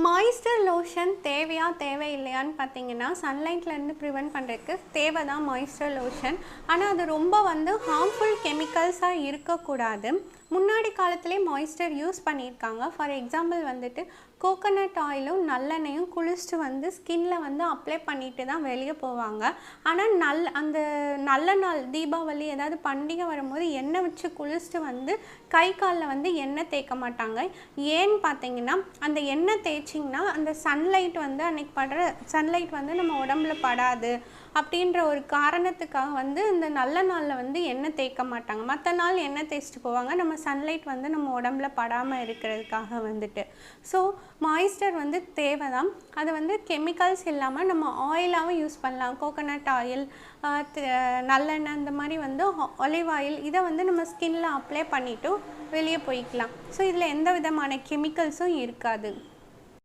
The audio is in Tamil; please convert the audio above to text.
மாய்ஸ்டர் லோஷன் தேவையா தேவையில்லையான்னு பார்த்தீங்கன்னா சன்லைட்லேருந்து ப்ரிவென்ட் பண்ணுறதுக்கு தேவை தான் மாய்ஸ்டர் லோஷன். ஆனால் அது ரொம்ப ஹார்ம்ஃபுல் கெமிக்கல்ஸாக இருக்கக்கூடாது. முன்னாடி காலத்திலே மாய்ஸ்டர் யூஸ் பண்ணியிருக்காங்க. ஃபார் எக்ஸாம்பிள் கோகோனட் ஆயிலும் நல்லெண்ணெயும் குளிச்சுட்டு ஸ்கின்னில் அப்ளை பண்ணிட்டு தான் வெளியே போவாங்க. ஆனால் அந்த நல்ல நாள் தீபாவளி ஏதாவது பண்டிகை வரும்போது எண்ணெய் வச்சு குளிச்சுட்டு கை காலில் எண்ணெய் தேய்க்க மாட்டாங்க. ஏன்னு பார்த்தீங்கன்னா அந்த எண்ணெய் தேய்ச்சிங்கன்னா அந்த சன்லைட் அன்னைக்கு படுற சன்லைட் நம்ம உடம்புல படாது அப்படின்ற ஒரு காரணத்துக்காக இந்த நல்ல நாளில் எண்ணெய் தேய்க்க மாட்டாங்க. மற்ற நாள் எண்ணெய் தேய்ச்சிட்டு போவாங்க. நம்ம சன்லைட் நம்ம உடம்புல படாமல் இருக்கிறதுக்காக ஸோ மாய்ஸ்டர் தேவை தான். அது கெமிக்கல்ஸ் இல்லாமல் நம்ம ஆயிலாகவும் யூஸ் பண்ணலாம். கோகோனட் ஆயில், நல்லெண்ணெய், இந்த மாதிரி ஒலிவ் ஆயில் இதை நம்ம ஸ்கின்னில் அப்ளை பண்ணிவிட்டு வெளியே போய்க்கலாம். ஸோ இதில் எந்த விதமான கெமிக்கல்ஸும் இருக்காது.